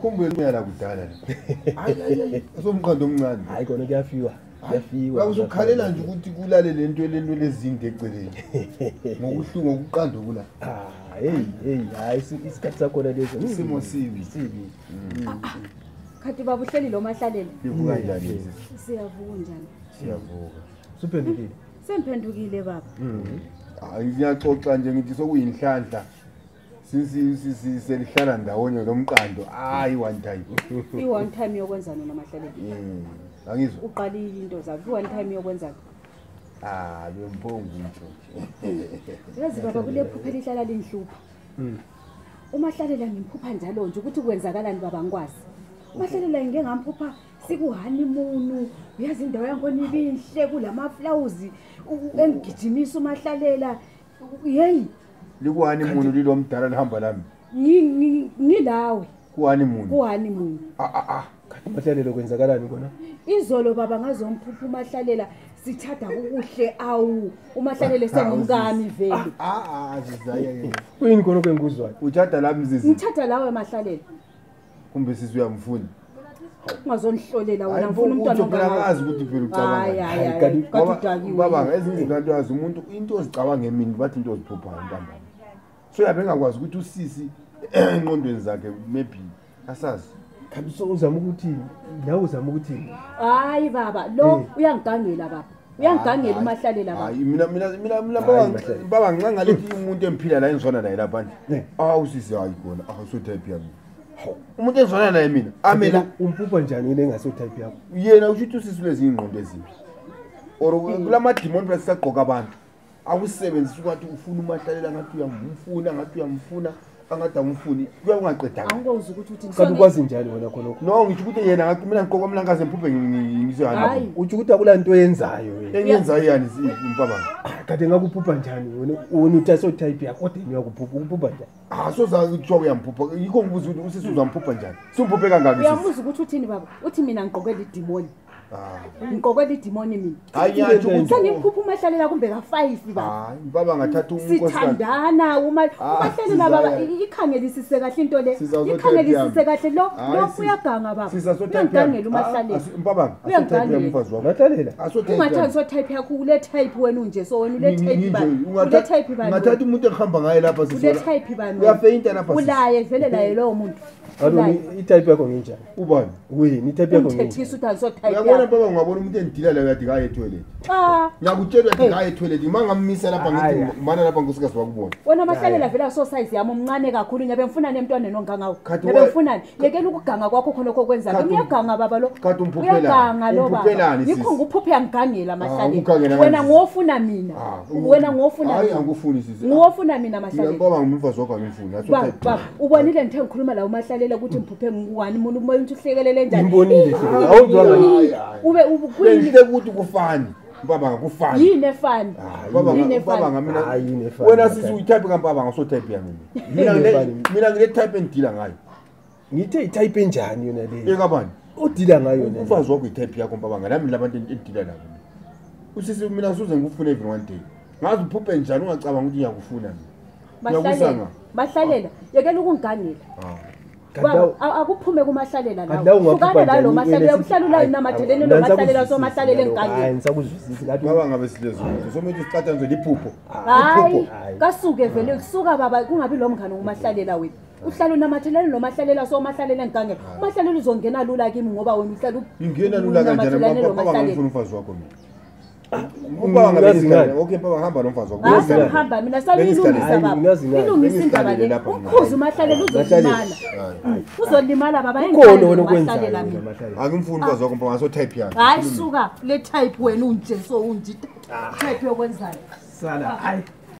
Ukhumbule uyala kudala. Hayi asomqondo omncane. Hayi kona kuyafiwa. Uzokhalela nje ukuthi kulale lento lezinde eceleni. Ngokuhlunga ukuqanda kula. Hayi isikhathi sakho lezo. Isimo sibi. Khathi baba uhleli lo Mahlalela. Livuka kanjani? Siyavuka njani? Siyavuka. Suphendukile. Semphendukile baba. Hayi ngiyaxoxa nje ngithi sokuyinhlanhla. Selihlala ndawonye lomqando. Hayi one time. I-one time yokwenzana noMahlalela. Angizwa. Uqalile into zakho. I-one time yokwenzana. Lwemphongo nje. Yazi baba kule phupha lihlala linhlupha. uMahlalela ngimphupha njalo nje ukuthi kwenzakalani baba ngikwazi. uMahlalela ngeke ngamphupha sikuhanimunu. Uyazi indawo yakhona ibinhle kulama flowers engigijimisa uMahlalela. Hey likuhanimunu lilomdala lihamba lami. Ngilawe. Kuhanimunu. Mahlalela kwenzakalani kona? Izolo baba ngazomphupha uMahlalela sithada ukuhle awu uMahlalela sengumkami vele. Zizaye. Kuyini khona okwenguzwayo? Uthada lami zizi. Ngithada lawe Mahlalela. Kumbe sisi uyamfuna. Ungazonihlolela wena mfuna umntwana ongazi ukuthi phela ucabanga. Hayi Baba ezinye izinto yazi umuntu into ozicabanga emini bathi into oziphuphayo ntambama. So yabe ngakwazi ukuthi usisi engqondweni zakhe maybe asazi. Khabiso uzama ukuthi nawe uzama ukuthi hayi baba lo uyangigangela baba. Uyangigangela uMahlalela baba. Hayi mina baba ngincanga lethi umuntu emphila la engizona naye lapha nje. Usisi hayi khona so type yami. Umuntu engizona naye mina amela umphupha njani yena engaso type yakho? Yena ushithi usisi lezi ingqondo ezimbi. Or kulama demon plus saqoka abantu. Akusebenzisa ukuthi ufuna uMahlalela ngathi uyamfuna angathi amfuni kuya ungaqedanga. Angikwazi ukuthi uthi kanti ukwazi njani wena khona lokho? No ngisho ukuthi yena ngathi mina ngiqoka umlankazi emphuphe ngizihamba. Uthi ukuthi akula nto yenzayo wena. Enyenzayo yani impabanga. Kade ngakuphupha njani wena uthi so type yakho kodwa niyakuphupha ukuphupha njani? Sozazi ukuthiwa uyamphupha yikho ngibuza ukuthi usisi uzamphupha njani. Simphuphe kangaki? Uyamuza ukuthi uthini baba? Uthi mina ngiqokwela idemoni. Ngiqokwela idemoni mina. Hayi yathi ukuthi ngimphupha uMahlalela kumbe ka5 baba. Hayi baba ngathatha unkosikazi. Sithandana uMahlalela baba ikhangelisise kahle into le. Ikhangelisise kahle lo uyaganga baba. Uyangangela uMahlalela. Baba asothatha umfazi wakho. Mahlalela. Ungathanda so type yakho ule type wena unje so wena ule type bani? Ule type bani? Ngathatha umuntu ehamba ngaye lapha sisona. Ule type bani? Uyafeinta lapha. Ulaye vele laye lo muntu. Aloni itype yakho nginjani? Ubani? Wena itype yakho nginjani? Uthethisa uthi so type. Uyabona baba ungabona umuntu endila la uyathi kaye toilet. Ngiyakutshela uyathi kaye toilet mangamisa lapha ngithi mana lapha ngosikazi wakubona. Wena Mahlalela vela so size yami omncane kakhulu ngiyabe ngifuna nemntwana ongangawo. Ngiyabe ngifuna yekela ukuganga kwakho khona okwenza. Ngiyaganga baba lo. Uyaganga lo baba. Yikho nguphuphe yangigangela Mahlalela. Wena ngofuna mina. Wena ngofuna. Hayi angufuni sisi. Ngofuna mina Mahlalela. Ngoba ngimfazi wakho angifuni. Baba ubonile ngithe ngikhuluma la uMahlalela ukuthi ngiphuphe ngwani umuntu umuntu uhlekelele njani. Ngimbonile awuzwa ube kuyini ukuthi kufani baba ngakufani yini efani baba ngamina wena sisi uyitype kampaba ngaso type yami mina ngile type endila ngayo ngithe itype enjani yona le ekabani udila ngayo yona umfazi wakho itype yakho mpaba ngalami labantu endila nabo usisi mina suze ngikufuna every one day ngazi uphuphe njani ungacabanga ukuthi ngiyakufuna mina Mahlalela yekela ukungangela akuphume kuMahlalela lawo ukana la lo Mahlalela uhlala la inamathelene lo Mahlalela so Mahlalela engangeni hayi ngisakuzwisisa ngathi baba ngabe silezo so manje siqatha nje liphupho hayi kasuke vele kusuka baba kungabi lo mngane uMahlalela wethu uhlala unamathelene lo Mahlalela so Mahlalela engangeni uMahlalela uzongena lula kimi ngoba wena uhlala ingena lula kanjani baba ngifuna umfazi wakho mina Ubaba ngabezingane okay baba hamba nomfazi wakho hamba mina sabiyilungisa baba ilungisa indaba le ukhuza uMahlalela uzolimala uzolimala baba engane wena okwenzayo angimfuni umfazi wakho baba ngaso type yakhe hayi suka le type wena unje so unje type yokwenzayo sala hayi